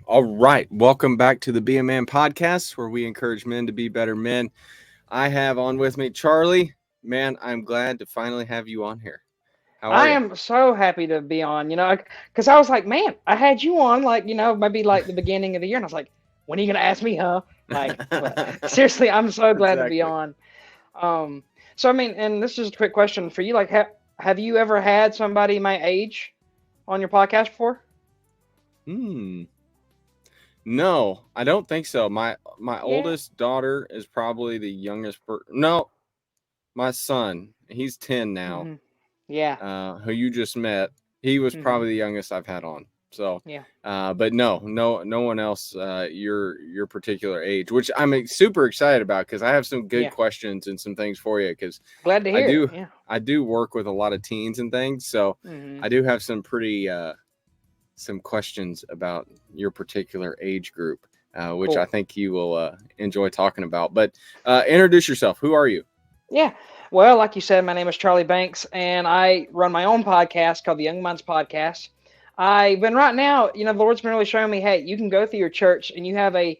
All right. Welcome back to the Be a Man podcast, where we encourage men to be better men. I have on with me Charlie. Man, I'm glad to finally have you on here. How are I you? am so happy to be on, because I was like, man, I had you on, like, maybe like the beginning of the year, and I was like, when are you gonna ask me, huh? Like, but seriously, I'm so glad to be Exactly. on. Um, so I mean, and this is a quick question for you, like, have you ever had somebody my age on your podcast before? Hmm. No, I don't think so. My Yeah. oldest daughter is probably the youngest. No, my son. He's 10 now. Hmm. Yeah. Who you just met, he was Hmm. probably the youngest I've had on. So, Yeah. but no one else your particular age, which I'm super excited about because I have some good Yeah. questions and some things for you because Glad to I hear it. do Yeah. I do work with a lot of teens and things, so Hmm. I do have some pretty some questions about your particular age group, which I Cool. think you will enjoy talking about. But introduce yourself. Who are you? Yeah. Well, like you said, my name is Charlie Banks, and I run my own podcast called the Young Minds Podcast. I've been right now, the Lord's been really showing me, hey, you can go through your church and you have a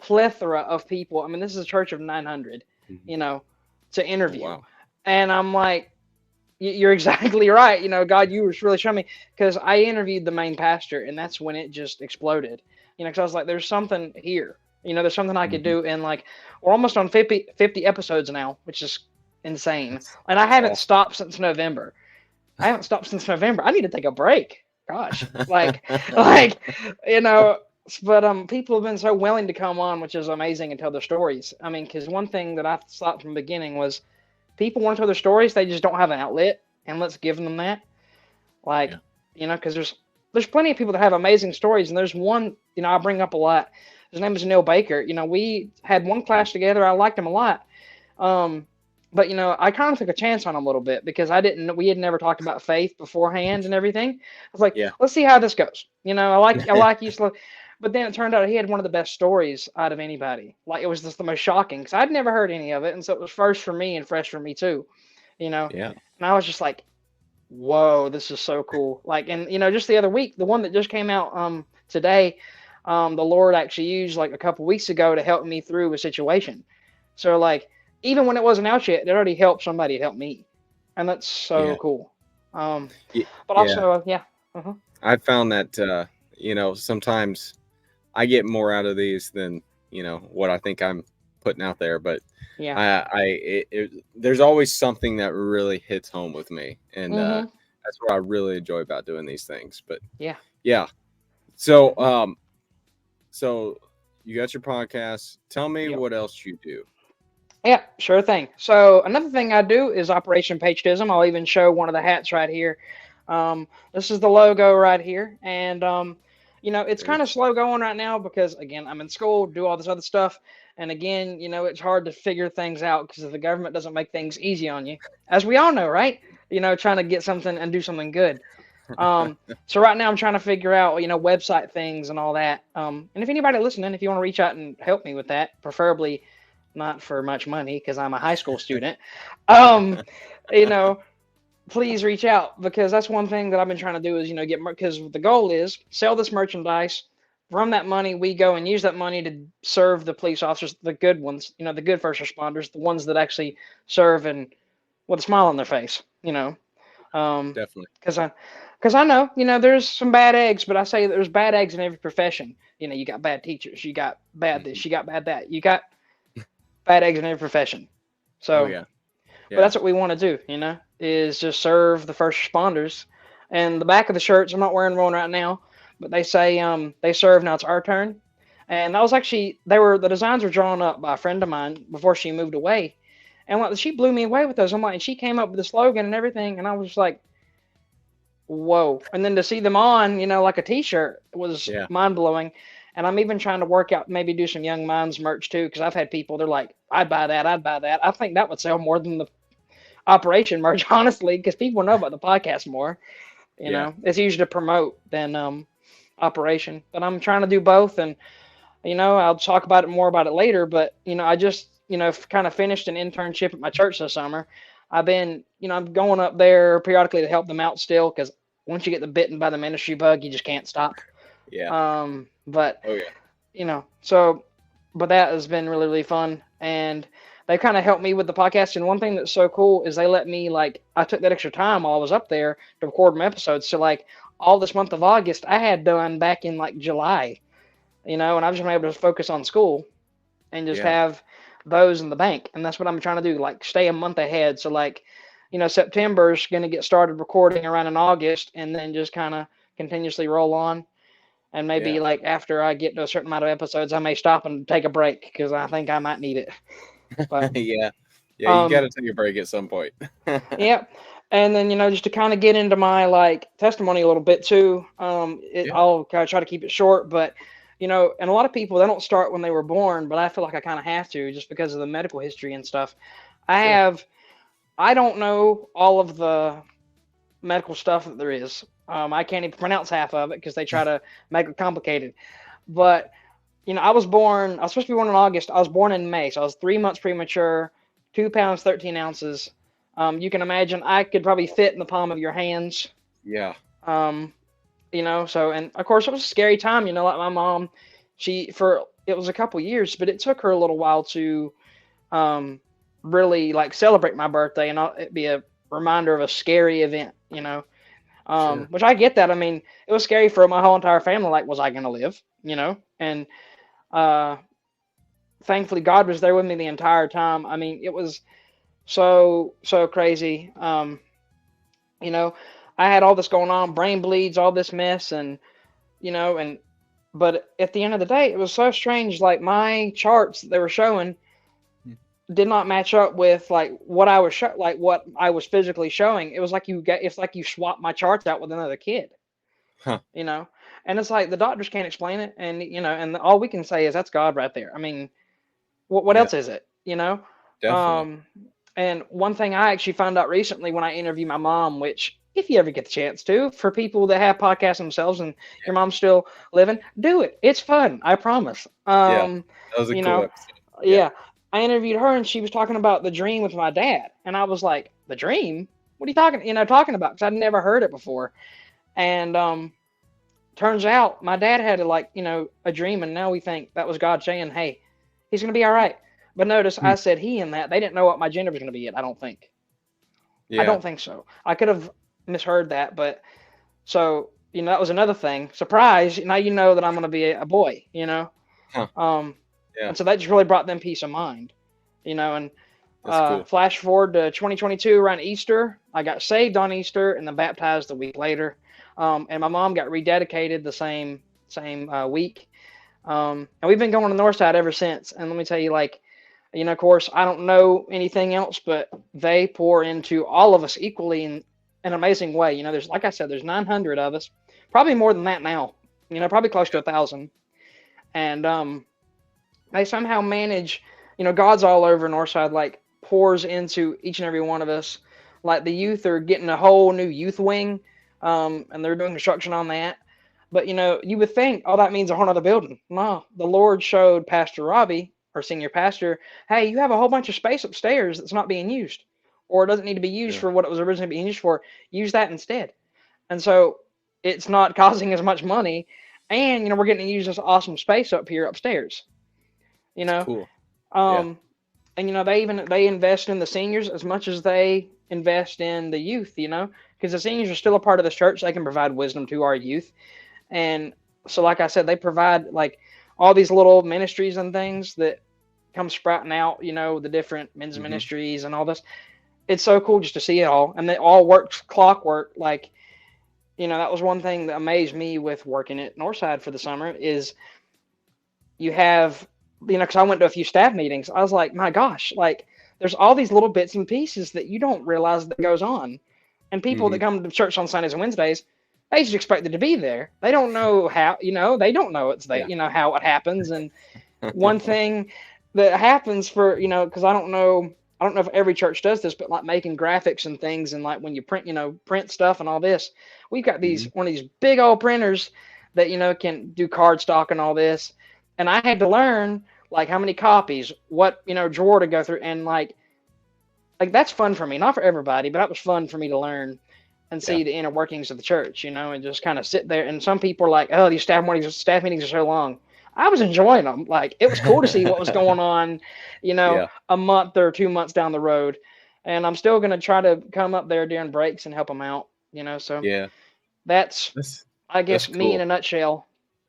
plethora of people. I mean, this is a church of 900, Mhm. you know, to Oh, interview. wow. And I'm like, you're exactly right. God, you were really showing me because I interviewed the main pastor, and that's when it just exploded. Because I was like, there's something here. There's something I could Mhm. do. And like, we're almost on 50 episodes now, which is insane. And I That's haven't awesome. stopped since November. I haven't stopped since November. I need to take a break. Gosh, like, you know. But people have been so willing to come on, which is amazing, and tell their stories. I mean, because one thing that I thought from the beginning was people want to tell their stories, they just don't have an outlet, and let's give them that. Yeah. Like, because there's plenty of people that have amazing stories, and there's one I bring up a lot. His name is Neil Baker. We had one class together. I liked him a lot. Um, but I kind of took a chance on him a little bit because we had never talked about faith beforehand and everything. I was like, Yeah. let's see how this goes. I like you slow. But then it turned out he had one of the best stories out of anybody. Like it was just the most shocking because I'd never heard any of it, and so it was first for me and fresh for me too. You know, Yeah. and I was just like, whoa, this is so cool. Like, and just the other week, the one that just came out today, the Lord actually used like a couple weeks ago to help me through a situation. So like, even when it wasn't out yet, it already helped somebody help me, and that's so Yeah. cool. Um, but Yeah. also, yeah, uh-huh, I found that sometimes I get more out of these than what I think I'm putting out there, but yeah, there's always something that really hits home with me, and mm-hmm, that's what I really enjoy about doing these things. But yeah, yeah, so mm-hmm, so you got your podcast. Tell me yep. what else you do. Yeah, sure thing. So another thing I do is Operation Patriotism. I'll even show one of the hats right here. This is the logo right here, and it's Very kind of slow going right now because again I'm in school, do all this other stuff, and again it's hard to figure things out because the government doesn't make things easy on you, as we all know, right? Trying to get something and do something good. So right now I'm trying to figure out website things and all that. And if anybody listening, if you want to reach out and help me with that, preferably not for much money because I'm a high school student. Um, you know, Please reach out because that's one thing that I've been trying to do is get because the goal is sell this merchandise. From that money, we go and use that money to serve the police officers, the good ones, the good first responders, the ones that actually serve and with a smile on their face, um, Definitely. because I know, there's some bad eggs, but I say there's bad eggs in every profession. You got bad teachers, you got bad this, Mhm. you got bad that, you got bad eggs in every profession. Oh So, yeah, but yeah. that's what we want to do, is just serve the first responders. And the back of the shirts, I'm not wearing one right now, but they say they serve now it's our turn. And that was actually the designs were drawn up by a friend of mine before she moved away. And like she blew me away with those. I'm like, and she came up with the slogan and everything, and I was just like, whoa. And then to see them on, like a T-shirt was Yeah. mind blowing. And I'm even trying to work out maybe do some Young Minds merch too, because I've had people they're like, I'd buy that, I'd buy that. I think that would sell more than the Operation merch, honestly, because people know about the podcast more. Yeah. It's easier to promote than Operation. But I'm trying to do both, and I'll talk about it more about it later. But I just kind of finished an internship at my church this summer. I've been I'm going up there periodically to help them out still because once you get the bitten by the ministry bug, you just can't stop. Yeah. But Oh yeah. so, but that has been really, really fun. And they kind of helped me with the podcast. And one thing that's so cool is they let me, like, I took that extra time while I was up there to record my episodes. So, like, all this month of August, I had done back in, like, July, and I've just been able to focus on school and just Yeah. have those in the bank. And that's what I'm trying to do, like, stay a month ahead. So, like, September's going to get started recording around in August and then just kind of continuously roll on. And maybe Yeah. like after I get to a certain amount of episodes, I may stop and take a break because I think I might need it. But Yeah. Yeah. You got um, to take a break at some point. yeah. And then just to kind of get into my like testimony a little bit too. Yeah. I'll kind of try to keep it short, but and a lot of people they don't start when they were born, but I feel like I kind of have to just because of the medical history and stuff. Sure. I don't know all of the medical stuff that there is. I can't even pronounce half of it because they try to make it complicated. But I was supposed to be born in August. I was born in May, so I was 3 months premature, 2 pounds 13 ounces. You can imagine I could probably fit in the palm of your hands. Yeah. Um, so and of course it was a scary time. Like my mom, it was a couple years, but it took her a little while to really like celebrate my birthday and it'd be a reminder of a scary event. Sure. Which I get that. I mean, it was scary for my whole entire family. Like, was I going to live? And uh, thankfully, God was there with me the entire time. I mean, it was so crazy. I had all this going on, brain bleeds, all this mess, and but at the end of the day, it was so strange. Like my charts that they were showing did not match up with like what I was what I was physically showing. It was like it's like you swapped my charts out with another kid. Huh. And it's like the doctors can't explain it, and and all we can say is that's God right there. I mean, what Yeah. else is it? Definitely. And one thing I actually found out recently when I interviewed my mom, which if you ever get the chance to, for people that have podcasts themselves and your mom's still living, do it. It's fun. I promise. Yeah. That was a You cool know, episode. yeah. I interviewed her and she was talking about the dream with my dad, and I was like, the dream? What are you talking about? Because I'd never heard it before. And turns out my dad had a dream, and now we think that was God saying, hey, he's gonna be all right. But notice Hmm. I said he in that. They didn't know what my gender was gonna be yet, I don't think. I Yeah. don't think so. I could have misheard that, but so that was another thing. Surprise! Now you know that I'm gonna be a boy. Huh. Yeah. And so that just really brought them peace of mind. And That's cool. flash forward to 2022 around Easter, I got saved on Easter and then baptized a week later. And my mom got rededicated the same week. And we've been going to Northside ever since. And let me tell you, like, of course, I don't know anything else, but they pour into all of us equally in an amazing way. There's, like I said, there's 900 of us, probably more than that now. Probably close to 1,000. And they somehow manage. God's all over Northside, like pours into each and every one of us. Like the youth are getting a whole new youth wing, and they're doing construction on that. But you would think, oh, that means a whole other building. No, the Lord showed Pastor Robbie, our senior pastor, hey, you have a whole bunch of space upstairs that's not being used, or it doesn't need to be used for what it was originally being used for. Use that instead. And so it's not costing as much money, and we're getting to use this awesome space up here upstairs. That's cool. And they invest in the seniors as much as they invest in the youth, because the seniors are still a part of this church. They can provide wisdom to our youth. And so, like I said, they provide like all these little ministries and things that come sprouting out, the different men's ministries and all this. It's so cool just to see it all. And it all works clockwork. Like, that was one thing that amazed me with working at Northside for the summer is you have, because I went to a few staff meetings. I was like, my gosh, like there's all these little bits and pieces that you don't realize that goes on. And people that come to church on Sundays and Wednesdays, they just expect it to be there. They don't know how, they don't know it's there, how it happens. And one thing that happens for, because I don't know if every church does this, but like making graphics and things, and like when you print, print stuff and all this, we've got one of these big old printers that, can do card stock and all this. And I had to learn like how many copies, what, drawer to go through. And like that's fun for me, not for everybody, but that was fun for me to learn. and see the inner workings of the church, and just kind of sit there. And some people are like, oh, these staff meetings are so long. I was enjoying them. Like, it was cool to see what was going on, a month or 2 months down the road. And I'm still going to try to come up there during breaks and help them out, so Yeah. that's I guess that's me in cool. a nutshell.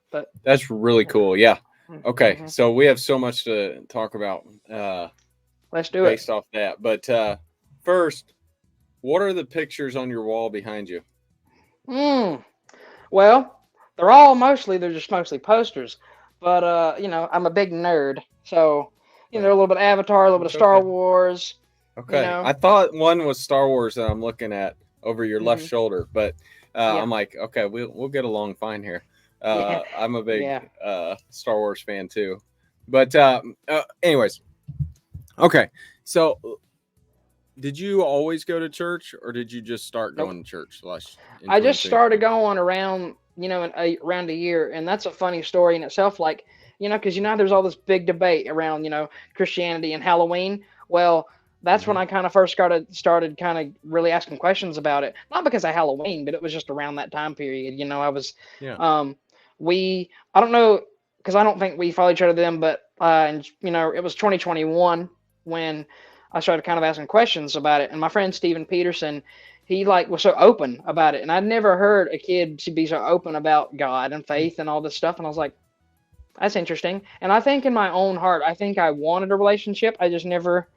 But That's really cool. Yeah. Okay. Mhm. So we have so much to talk about Let's do it. based off that. But first, what are the pictures on your wall behind you? Well, they're just mostly posters. But I'm a big nerd. So, a little bit of Avatar, a little bit of It's Star okay. Wars. Okay. I thought one was Star Wars that I'm looking at over your left Mhm. shoulder, but Yeah. I'm like, okay, we'll get along fine here. Yeah. I'm a big Yeah. Star Wars fan too. But anyways, okay. So did you always go to church, or did you just start Nope. going to church? I just started going around, around a year, and that's a funny story in itself. Like, because there's all this big debate around, Christianity and Halloween. Well, that's when I kind of first started kind of really asking questions about it. Not because of Halloween, but it was just around that time period. I was, I don't know, because I don't think we follow each other then, but and it was 2021 when I started kind of asking questions about it, and my friend Steven Peterson, he was so open about it, and I'd never heard a kid to be so open about God and faith and all this stuff, and I was like, that's interesting. And I think in my own heart, I think I wanted a relationship. I just never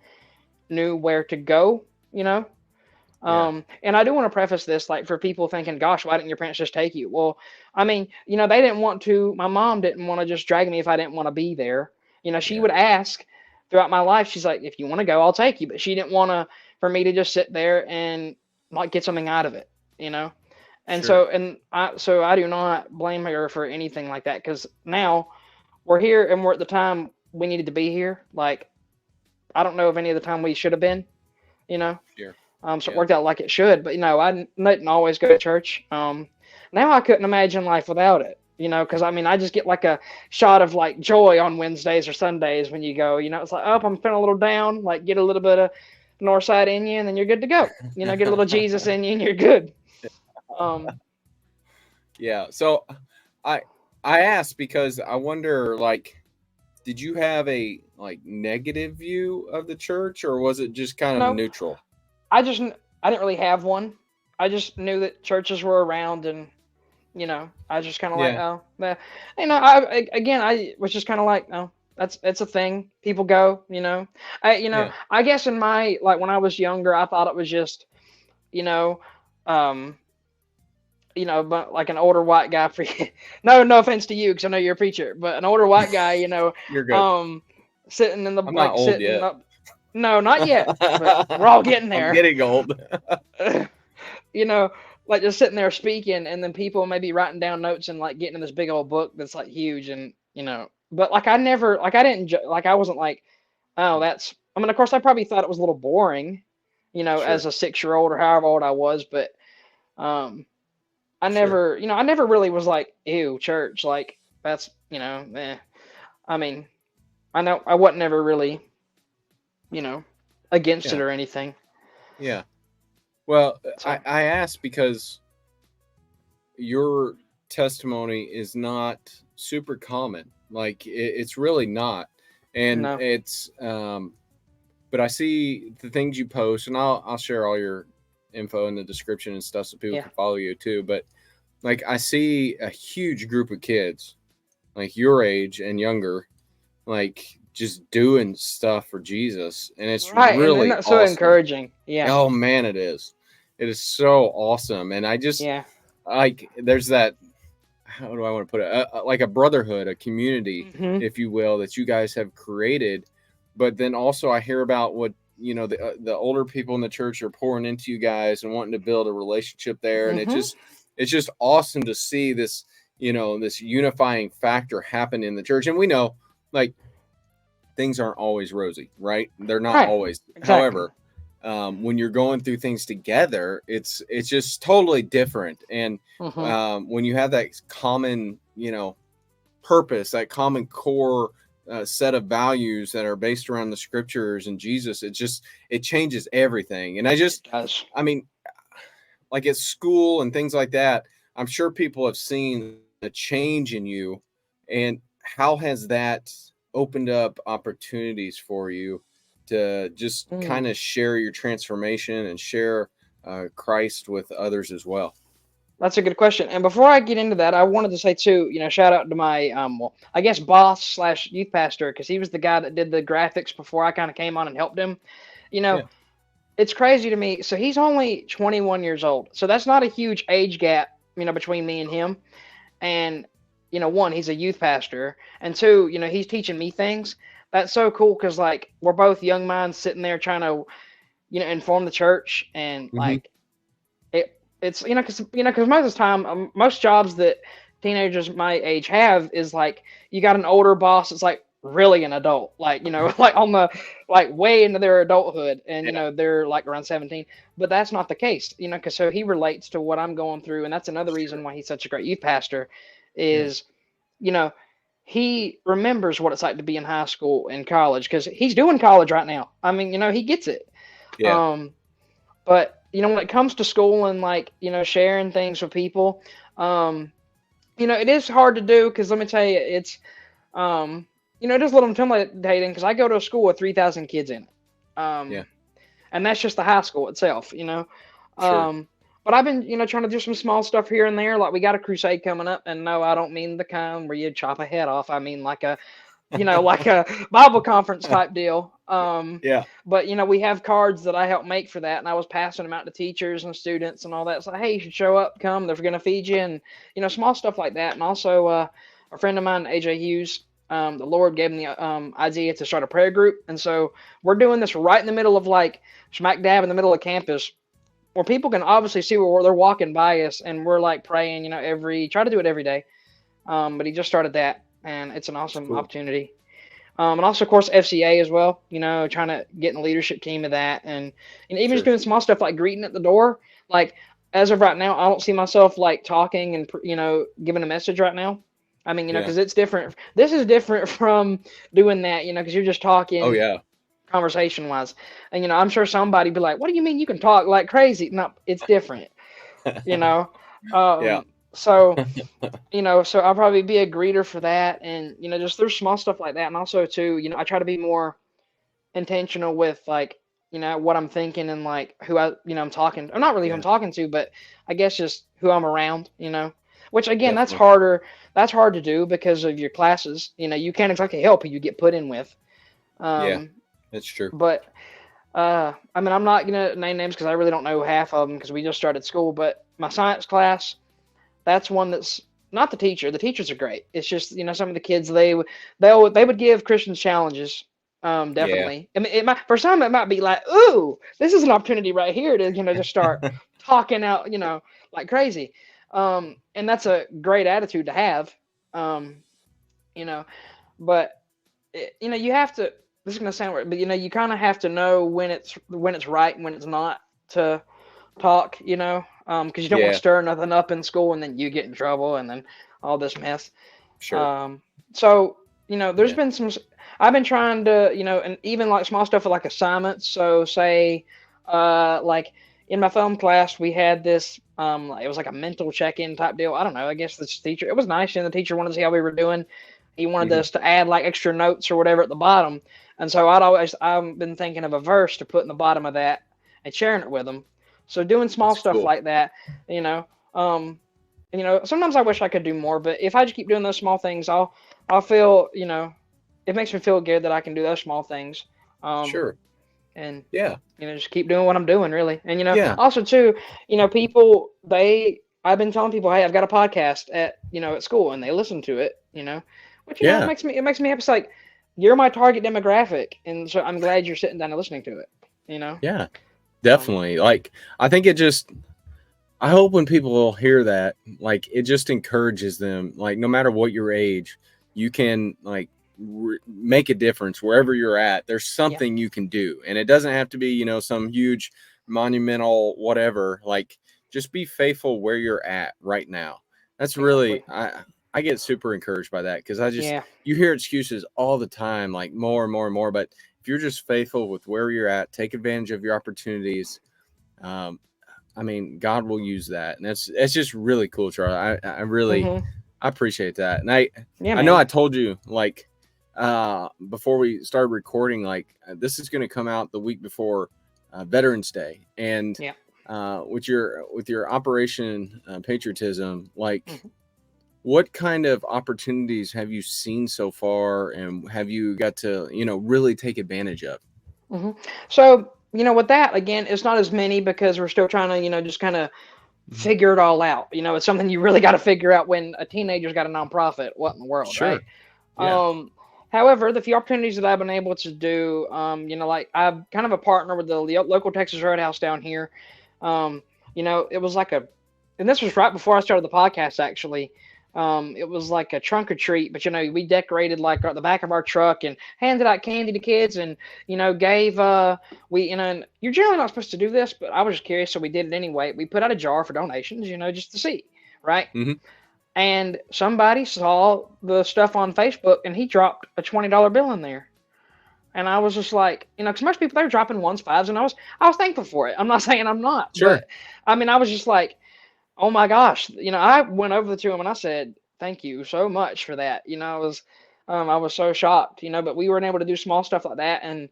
knew where to go, And I do want to preface this, like, for people thinking, gosh, why didn't your parents just take you? Well, I mean, they didn't want to. My mom didn't want to just drag me if I didn't want to be there. She would ask throughout my life. She's like, if you want to go, I'll take you. But she didn't want for me to just sit there and like get something out of it, And Sure. so I do not blame her for anything like that, because now we're here and we're at the time we needed to be here. Like, I don't know if any of the time we should have been, Sure. So it worked out like it should. But I didn't always go to church. Now I couldn't imagine life without it. Because I mean, I just get like a shot of like joy on Wednesdays or Sundays when you go. It's like, oh, I'm feeling a little down. Like, get a little bit of north side in you, and then you're good to go. Get a little Jesus in you, and you're good. Yeah. So I asked because I wonder, like, did you have a negative view of the church, or was it just kind of neutral? I didn't really have one. I just knew that churches were around, and I was just kind of like, oh, I was just kind of like, oh, it's a thing. People go, I guess in my, like, when I was younger, I thought it was just, but like an older white guy for you. No offense to you, because I know you're a preacher, but an older white guy, You're good. Sitting in the I'm not old yet. No, not yet. But we're all getting there. I'm getting old. Like just sitting there speaking, and then people maybe writing down notes and like getting in this big old book that's like huge, and but like I never, like I didn't, like I wasn't like, oh, that's. I mean, of course, I probably thought it was a little boring, Sure. as a 6-year-old or however old I was, but I never, I never really was like, ew, church, like that's, I mean, I know I wasn't never really, against it or anything. Yeah. Well, I asked because your testimony is not super common. Like, it's really not. And it's, but I see the things you post, and I'll share all your info in the description and stuff so people can follow you too. But like, I see a huge group of kids like your age and younger, like just doing stuff for Jesus, and it's really and that's so awesome. encouraging. Yeah. Oh man, it is so awesome. And I just like, there's that, how do I want to put it, like a brotherhood, a community, if you will, that you guys have created. But then also I hear about what the older people in the church are pouring into you guys and wanting to build a relationship there. And it's just awesome to see this, this unifying factor happen in the church. And we know, like, things aren't always rosy, right? They're not always. Exactly. However, when you're going through things together, it's just totally different. And when you have that common, purpose, that common core set of values that are based around the scriptures and Jesus, it changes everything. And I mean, like at school and things like that, I'm sure people have seen a change in you. And how has that opened up opportunities for you to just kind of share your transformation and share Christ with others as well? That's a good question. And before I get into that, I wanted to say too, shout out to my well, I guess boss slash youth pastor, because he was the guy that did the graphics before I kind of came on and helped him. Yeah. It's crazy to me. So he's only 21 years old. So that's not a huge age gap, between me and him. And one, he's a youth pastor, and two, he's teaching me things. That's so cool because like we're both young minds sitting there trying to, inform the church, and like it's because most of the time, most jobs that teenagers my age have is like you got an older boss that's like really an adult, like like on the like way into their adulthood, and they're like around 17. But that's not the case, because so he relates to what I'm going through, and that's another reason why he's such a great youth pastor is he remembers what it's like to be in high school and college, because he's doing college right now. I mean, he gets it. But when it comes to school and like sharing things with people, it is hard to do, because let me tell you, it's it is a little intimidating, because I go to a school with 3,000 kids in it. And that's just the high school itself, Sure. But I've been, trying to do some small stuff here and there. Like we got a crusade coming up, and no, I don't mean the kind where you chop a head off. I mean like a, like a Bible conference type deal. But we have cards that I help make for that, and I was passing them out to teachers and students and all that. So hey, you should show up, come. They're gonna feed you, and small stuff like that. And also, a friend of mine, AJ Hughes, the Lord gave him the idea to start a prayer group, and so we're doing this right in the middle of like smack dab in the middle of campus, where people can obviously see where they're walking by us, and we're like praying, try to do it every day. But he just started that, and it's an awesome opportunity. And also, of course, FCA as well, trying to get in the leadership team of that. And even just doing small stuff like greeting at the door. Like, as of right now, I don't see myself like talking and, giving a message right now. I mean, because it's different. This is different from doing that, because you're just talking. Oh, yeah. Conversation wise. And, I'm sure somebody be like, what do you mean you can talk like crazy? No, it's different, So, so I'll probably be a greeter for that. And, just there's small stuff like that. And also too, I try to be more intentional with like, what I'm thinking and like who I'm talking, or not really who I'm talking to, but I guess just who I'm around, which again, that's hard to do because of your classes. You can't exactly help who you get put in with. That's true. But, I mean, I'm not going to name names because I really don't know half of them because we just started school, but my science class, that's one that's not the teacher. The teachers are great. It's just, some of the kids, they would give Christians challenges. Definitely. I mean, for some, it might be like, ooh, this is an opportunity right here to, just start talking out, like crazy. And that's a great attitude to have. But you have to, this is going to sound weird, but you kind of have to know when it's right and when it's not to talk, because you don't want to stir nothing up in school and then you get in trouble and then all this mess. Sure. So, there's been some, I've been trying to, and even like small stuff like assignments. So say, like in my film class, we had this, it was like a mental check-in type deal. I don't know. I guess this teacher, it was nice. And the teacher wanted to see how we were doing. He wanted us to add like extra notes or whatever at the bottom. And so I've been thinking of a verse to put in the bottom of that and sharing it with them. So doing small stuff like that, sometimes I wish I could do more, but if I just keep doing those small things, I'll feel, it makes me feel good that I can do those small things. Sure. And just keep doing what I'm doing really. And, also too, I've been telling people, hey, I've got a podcast at school, and they listen to it, which, it makes me happy. It's like, you're my target demographic. And so I'm glad you're sitting down and listening to it, Yeah, definitely. Like, I think I hope when people hear that, like, it just encourages them, like, no matter what your age, you can like make a difference wherever you're at. There's something you can do, and it doesn't have to be, some huge monumental, whatever, like, just be faithful where you're at right now. That's really, I get super encouraged by that, because you hear excuses all the time, like more and more and more. But if you're just faithful with where you're at, take advantage of your opportunities. I mean, God will use that, and it's just really cool, Charlie. I really I appreciate that, and I know I told you like before we started recording, like this is going to come out the week before Veterans Day, and with your Operation Patriotism, like what kind of opportunities have you seen so far, and have you got to really take advantage of? So with that, again, it's not as many because we're still trying to just kind of figure it all out. It's something you really got to figure out when a teenager's got a nonprofit. What in the world, right? Yeah. However, the few opportunities that I've been able to do, like I'm kind of a partner with the local Texas Roadhouse down here. It was like and this was right before I started the podcast, actually. It was like a trunk or treat, but we decorated like the back of our truck and handed out candy to kids, and gave and you're generally not supposed to do this, but I was just curious, so we did it anyway. We put out a jar for donations, just to see, right? And somebody saw the stuff on Facebook, and he dropped a $20 bill in there. And I was just like, because most people, they're dropping ones, fives, and I was thankful for it. I'm not saying I'm not. Sure. But, I mean, I was just like, oh my gosh. I went over to him and I said, thank you so much for that. I was so shocked, but we were able to do small stuff like that. And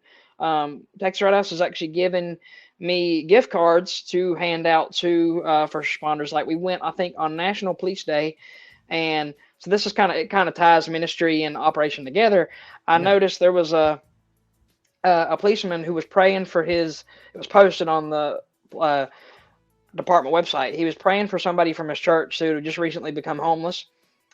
Texas Roadhouse has actually given me gift cards to hand out to first responders. Like we went, I think, on National Police Day, and so this is it kind of ties ministry and operation together. I noticed there was a policeman who was praying for it was posted on the department website. He was praying for somebody from his church who had just recently become homeless.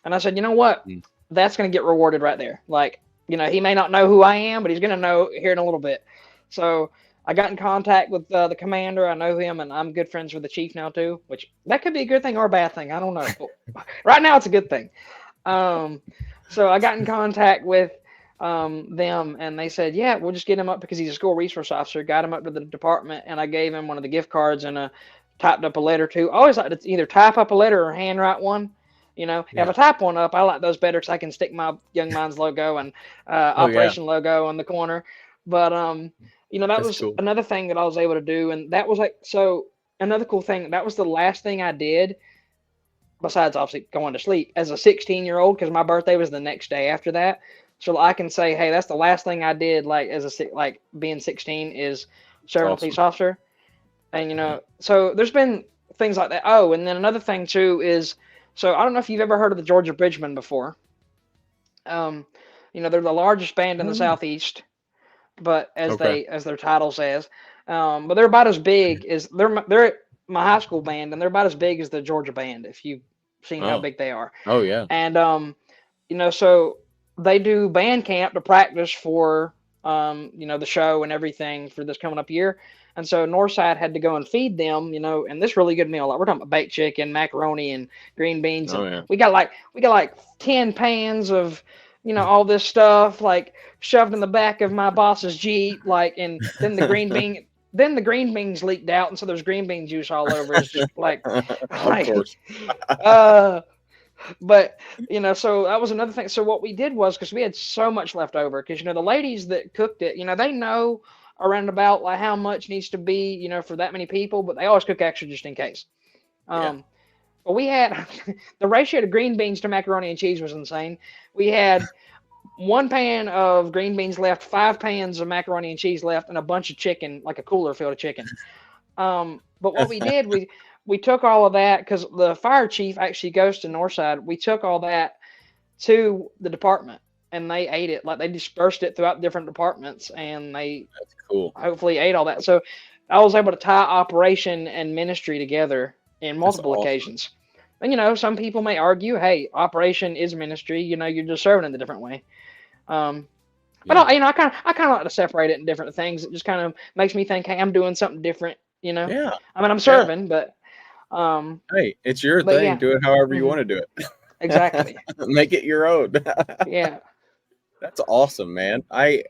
And I said, you know what? That's going to get rewarded right there. Like, he may not know who I am, but he's going to know here in a little bit. So I got in contact with the commander. I know him, and I'm good friends with the chief now too, which that could be a good thing or a bad thing. I don't know. Right now it's a good thing. So I got in contact with them, and they said, yeah, we'll just get him up because he's a school resource officer. Got him up to the department, and I gave him one of the gift cards and typed up a letter too. I always like to either type up a letter or handwrite one. If I type one up, I like those better because I can stick my Young Minds logo and Operation logo on the corner. But that That's was cool. Another thing that I was able to do, and that was another cool thing. That was the last thing I did, besides obviously going to sleep, as a 16-year-old, because my birthday was the next day after that. So I can say, hey, that's the last thing I did, like being 16, is serving a police officer. And so there's been things like that. Oh, and then another thing too is, so I don't know if you've ever heard of the Georgia Bridgemen before. They're the largest band in the Southeast, but as their title says, but they're about as big as they're my high school band, and they're about as big as the Georgia band, if you've seen how big they are. Oh yeah. And so they do band camp to practice for the show and everything for this coming up year. And so Northside had to go and feed them, and this really good meal. Like we're talking about baked chicken, macaroni, and green beans. And we got like 10 pans of, all this stuff like shoved in the back of my boss's Jeep, and then the green beans leaked out, and so there's green bean juice all over. It's just like, of course. But so that was another thing. So what we did was, because we had so much left over, because the ladies that cooked it, they know around about like how much needs to be, for that many people, but they always cook extra just in case. But we had the ratio to green beans to macaroni and cheese was insane. We had 1 pan of green beans left, 5 pans of macaroni and cheese left, and a bunch of chicken, like a cooler filled of chicken. But what we did, we took all of that, because the fire chief actually goes to Northside. We took all that to the department, and they ate it. Like they dispersed it throughout different departments, and they hopefully ate all that. So I was able to tie operation and ministry together in multiple occasions. And some people may argue, hey, operation is ministry. You're just serving in a different way. But I kind of like to separate it in different things. It just kind of makes me think, hey, I'm doing something different. Yeah. I mean, I'm serving, but hey, it's your thing. Yeah. Do it however you want to do it. Exactly. Make it your own. Yeah. That's awesome, man. I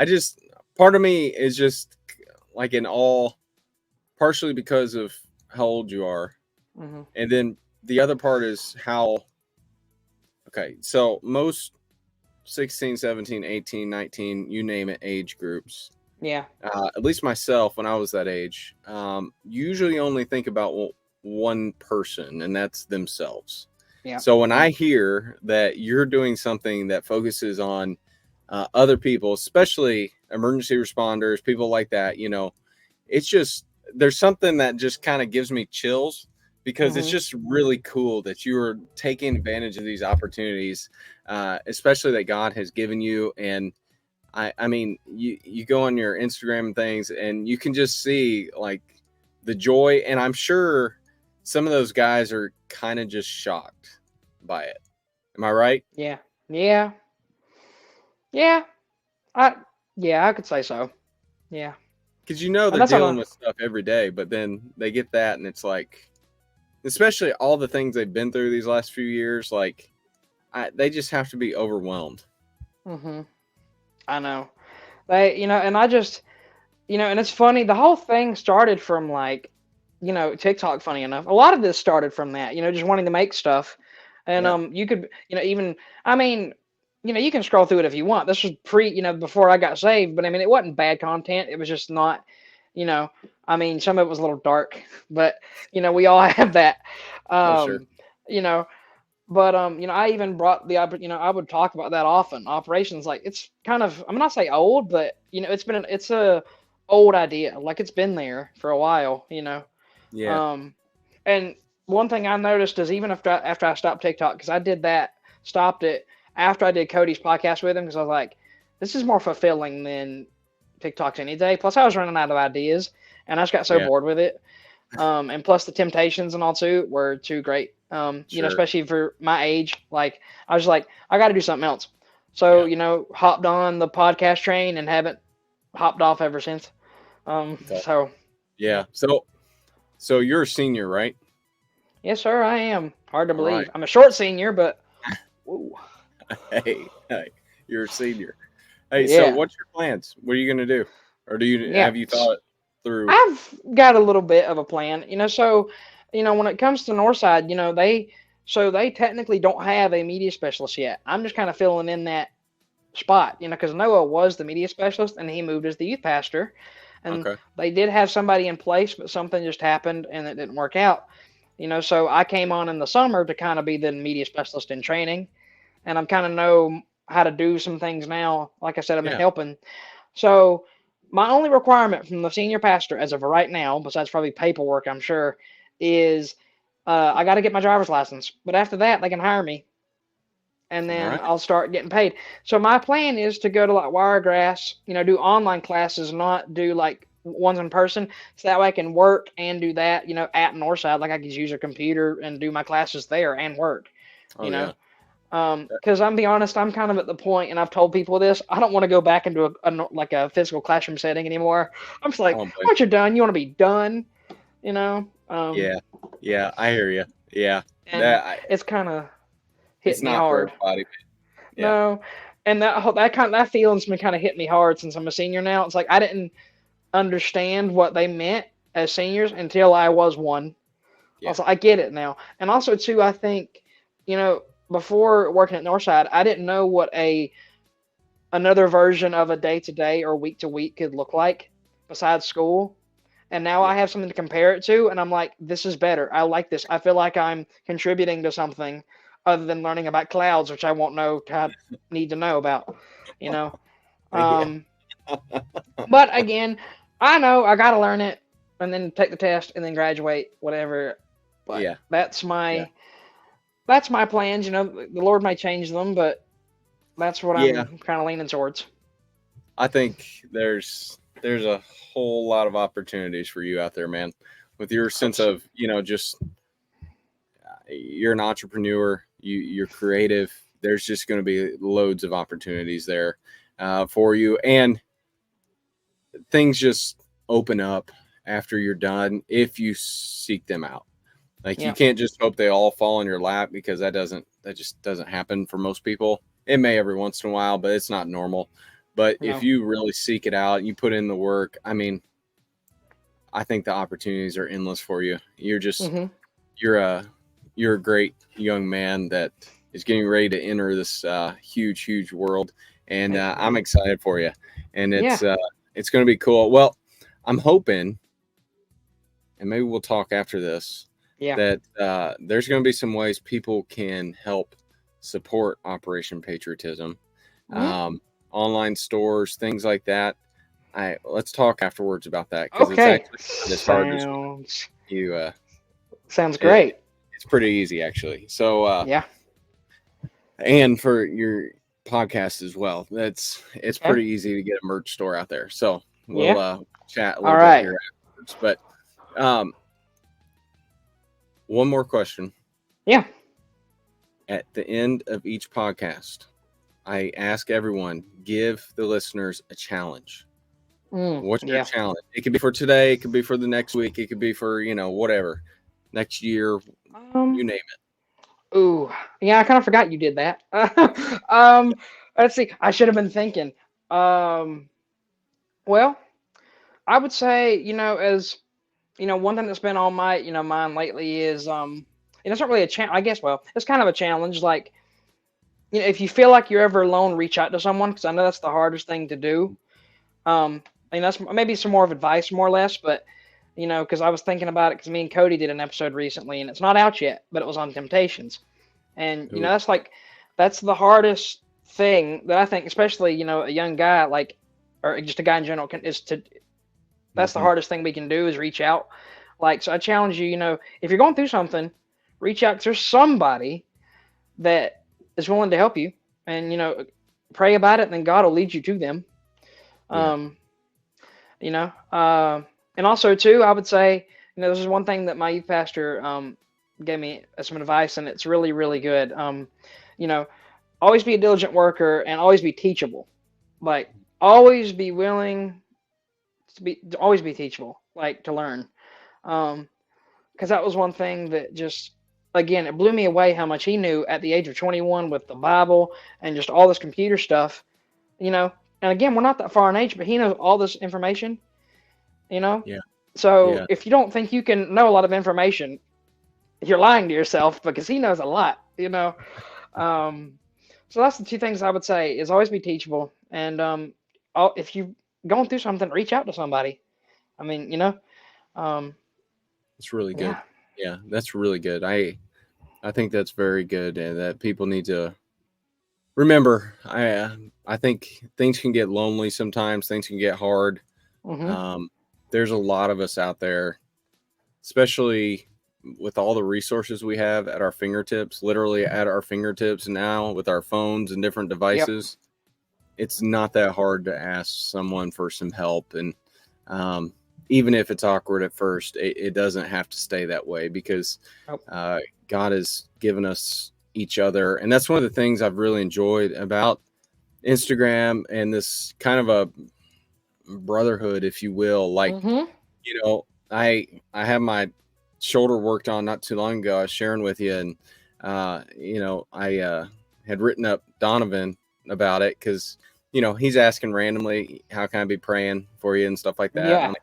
just, part of me is just like partially because of how old you are. And then the other part is so most 16, 17, 18, 19, you name it, age groups, Yeah. At least myself, when I was that age, usually only think about one person, and that's themselves. Yeah. So when I hear that you're doing something that focuses on other people, especially emergency responders, people like that, it's just, there's something that just kind of gives me chills, because it's just really cool that you are taking advantage of these opportunities, especially that God has given you. And I mean, you go on your Instagram and things, and you can just see like the joy. And I'm sure some of those guys are kind of just shocked by it. Am I right? Yeah. Yeah. Yeah. I yeah, I could say so. Yeah. Because And they're that's dealing on with stuff every day, but then they get that, and it's like, especially all the things they've been through these last few years, like they just have to be overwhelmed. I know. And I just, and it's funny, the whole thing started from like, TikTok, funny enough. A lot of this started from that, just wanting to make stuff. And Yeah. you could, even I mean, you can scroll through it if you want. This was before I got saved, but I mean it wasn't bad content. It was just not, some of it was a little dark, but we all have that. Oh, sure. You know, but I even brought I would talk about that often. Operations, like, it's kind of, I'm not say old, but it's a old idea. Like, it's been there for a while. Yeah. Um, and one thing I noticed is, even after I stopped TikTok, because I stopped it after I did Cody's podcast with him, because I was like, this is more fulfilling than TikToks any day. Plus, I was running out of ideas, and I just got so bored with it. And plus, the Temptations and all too were too great. Sure. Especially for my age. Like, I was like, I got to do something else. So, hopped on the podcast train and haven't hopped off ever since. So. Yeah. So you're a senior, right? Yes, sir, I am. Hard to believe. Right. I'm a short senior, but. Hey, you're a senior. Hey, Yeah. So what's your plans? What are you going to do? Or have you thought through? I've got a little bit of a plan, so, when it comes to Northside, they technically don't have a media specialist yet. I'm just kind of filling in that spot, because Noah was the media specialist and he moved as the youth pastor. And they did have somebody in place, but something just happened and it didn't work out. So I came on in the summer to kind of be the media specialist in training, and I'm kind of know how to do some things now. Like I said, I've been helping. So my only requirement from the senior pastor as of right now, besides probably paperwork, I'm sure, is I got to get my driver's license. But after that, they can hire me, and then I'll start getting paid. So my plan is to go to like Wiregrass, do online classes, not do like ones in person, so that way I can work and do that, at Northside. Like, I could use a computer and do my classes there and work, because I'm be honest, I'm kind of at the point, and I've told people this, I don't want to go back into a physical classroom setting anymore. I'm just like, once you're done, you want to be done, Yeah, I hear you. Yeah, it's kind of hit me not hard. For everybody. Yeah. No, and that feeling's been kind of hit me hard since I'm a senior now. It's like I didn't understand what they meant as seniors until I was one. Yeah. Also, I get it now. And also, too, I think, before working at Northside, I didn't know what another version of a day-to-day or week-to-week could look like besides school. And now I have something to compare it to, and I'm like, this is better. I like this. I feel like I'm contributing to something other than learning about clouds, which I won't need to know about, But again, I know I got to learn it and then take the test and then graduate, whatever. But that's my plans. The Lord may change them, but that's what I'm kind of leaning towards. I think there's a whole lot of opportunities for you out there, man. With your sense of, just you're an entrepreneur, you're creative. There's just going to be loads of opportunities there for you, and things just open up after you're done if you seek them out. Like, you can't just hope they all fall in your lap, because that just doesn't happen for most people. It may every once in a while, but it's not normal. But if you really seek it out, you put in the work, I mean, I think the opportunities are endless for you. You're just, you're a great young man that is getting ready to enter this huge world. And I'm excited for you. And it's going to be cool. Well, I'm hoping, and maybe we'll talk after this, that there's going to be some ways people can help support Operation Patriotism, online stores, things like that. Let's talk afterwards about that, because it's actually as hard as you. Sounds great. It's pretty easy, actually. So and for your podcast as well, it's pretty easy to get a merch store out there. So we'll chat a little bit here afterwards. But one more question. Yeah. At the end of each podcast, I ask everyone, give the listeners a challenge. What's your challenge? It could be for today. It could be for the next week. It could be for, whatever. Next year, you name it. Ooh, yeah, I kind of forgot you did that. Let's see. I should have been thinking. Well, I would say, as one thing that's been on my, mind lately is, it's not really a challenge. I guess, it's kind of a challenge. Like, if you feel like you're ever alone, reach out to someone, because I know that's the hardest thing to do. That's maybe some more of advice, more or less, but. Because I was thinking about it, because me and Cody did an episode recently, and it's not out yet, but it was on temptations. And, that's the hardest thing that I think, especially, a young guy, or just a guy in general, that's the hardest thing we can do, is reach out. So I challenge you, if you're going through something, reach out, because there's somebody that is willing to help you, and, pray about it, and then God will lead you to them. And also, too, I would say, this is one thing that my youth pastor gave me some advice, and it's really, really good. Always be a diligent worker and always be teachable. Always be willing always be teachable, to learn. Because that was one thing that just, again, it blew me away how much he knew at the age of 21 with the Bible and just all this computer stuff, And again, we're not that far in age, but he knows all this information. So if you don't think you can know a lot of information, you're lying to yourself, because he knows a lot, so that's the two things I would say, is always be teachable. And if you're going through something, reach out to somebody. It's really good. Yeah, that's really good. I think that's very good, and that people need to remember. I think things can get lonely sometimes. Things can get hard. There's a lot of us out there, especially with all the resources we have at our fingertips, literally at our fingertips now with our phones and different devices. It's not that hard to ask someone for some help. And even if it's awkward at first, it doesn't have to stay that way, because God has given us each other. And that's one of the things I've really enjoyed about Instagram and this kind of a brotherhood, if you will. I have my shoulder worked on not too long ago. I was sharing with you, and I had written up Donovan about it, because he's asking randomly, how can I be praying for you and stuff like that.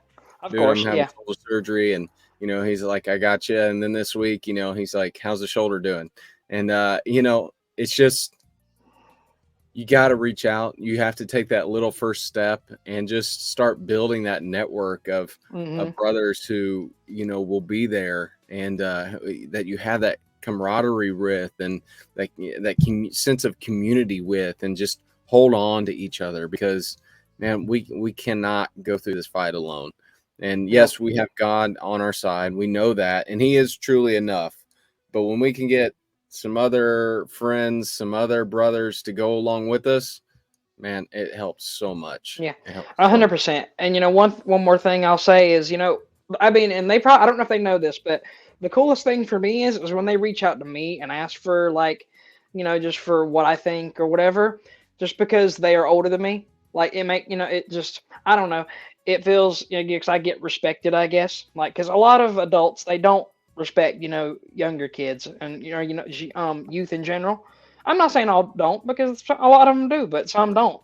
Of course. I'm having shoulder surgery, and he's like, I got you. And then this week, he's like, how's the shoulder doing? And it's just, you got to reach out. You have to take that little first step and just start building that network of brothers who, will be there, and that you have that camaraderie with, and that sense of community with, and just hold on to each other, because, man, we cannot go through this fight alone. And yes, we have God on our side. We know that, and he is truly enough. But when we can get some other friends, some other brothers to go along with us, man, it helps so much. Yeah, 100%. And one more thing I'll say is, and they probably, I don't know if they know this, but the coolest thing for me is when they reach out to me and ask for, just for what I think or whatever, just because they are older than me. It just, I don't know, it feels, because I get respected, I guess. Because a lot of adults, they don't respect, younger kids and, youth in general. I'm not saying all don't, because a lot of them do, but some don't.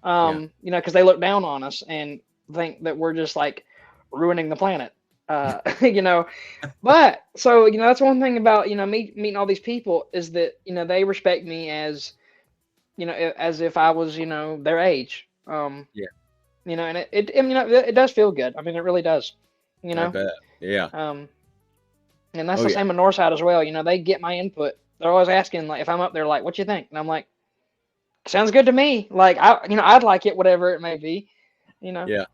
Because they look down on us and think that we're just ruining the planet. But so, that's one thing about, me meeting all these people, is that, they respect me as, as if I was, their age. you know, and it does feel good. I mean, it really does, you know. I bet. Yeah. And that's the same on Northside as well. You know, they get my input. They're always asking, like, if I'm up there, like, what you think? And I'm like, sounds good to me. Like, I'd like it, whatever it may be, you know. Yeah.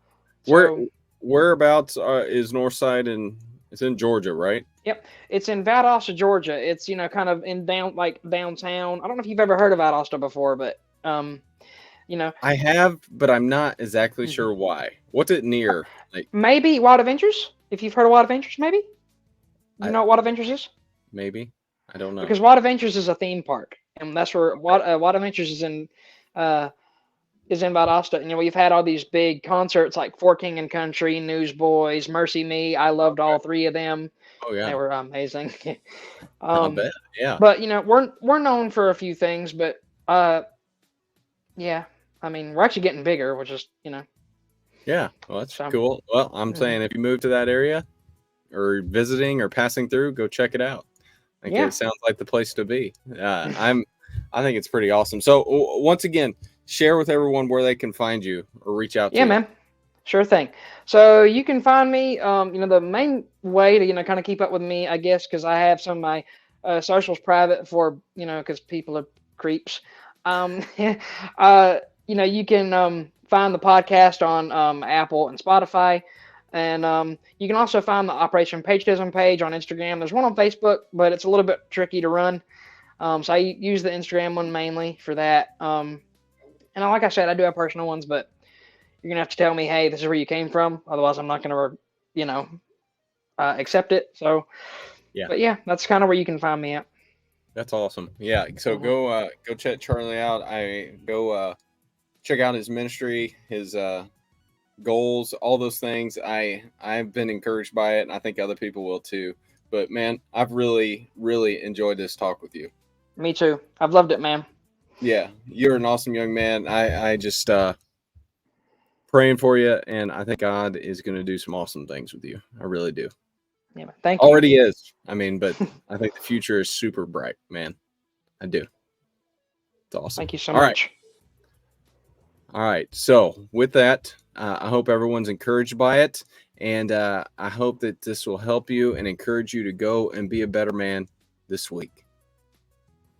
Whereabouts is Northside? And it's in Georgia, right? Yep. It's in Valdosta, Georgia. It's, you know, kind of in downtown. I don't know if you've ever heard of Valdosta before, but, you know. I have, but I'm not exactly sure why. What's it near? Like, maybe Wild Adventures. If you've heard of Wild Adventures, maybe. You know what Wild Adventures is? Maybe. I don't know. Because Wild Adventures is a theme park, and that's where Wild Adventures is in Valdosta. And, you know, we've had all these big concerts like For King and Country, Newsboys, Mercy Me. I loved all three of them. Oh yeah, they were amazing. I bet. Yeah. But, you know, we're known for a few things, but yeah. I mean, we're actually getting bigger, which is, you know. Yeah, well, that's cool. Well, I'm saying if you move to that area or visiting or passing through, go check it out. Like, it sounds like the place to be. I think it's pretty awesome. So once again, share with everyone where they can find you or reach out to you. Yeah, man. Sure thing. So you can find me, you know, the main way to, you know, kind of keep up with me, I guess, because I have some of my socials private for, you know, because people are creeps. You know, you can find the podcast on Apple and Spotify. And you can also find the Operation Patriotism page on Instagram. There's one on Facebook, but it's a little bit tricky to run. So I use the Instagram one mainly for that. And like I said, I do have personal ones, but you're going to have to tell me, hey, this is where you came from. Otherwise, I'm not going to, you know, accept it. So, yeah. But yeah, that's kind of where you can find me at. That's awesome. Yeah. So go check Charlie out. Go check out his ministry, his goals, all those things. I've been encouraged by it, and I think other people will too. But man, I've really, really enjoyed this talk with you. Me too. I've loved it, man. Yeah, you're an awesome young man. I just praying for you, and I think God is going to do some awesome things with you. I really do. Yeah, thank you. Already is. I mean, but I think the future is super bright, man. I do. It's awesome. Thank you so much. All right. So with that, I hope everyone's encouraged by it. And I hope that this will help you and encourage you to go and be a better man this week.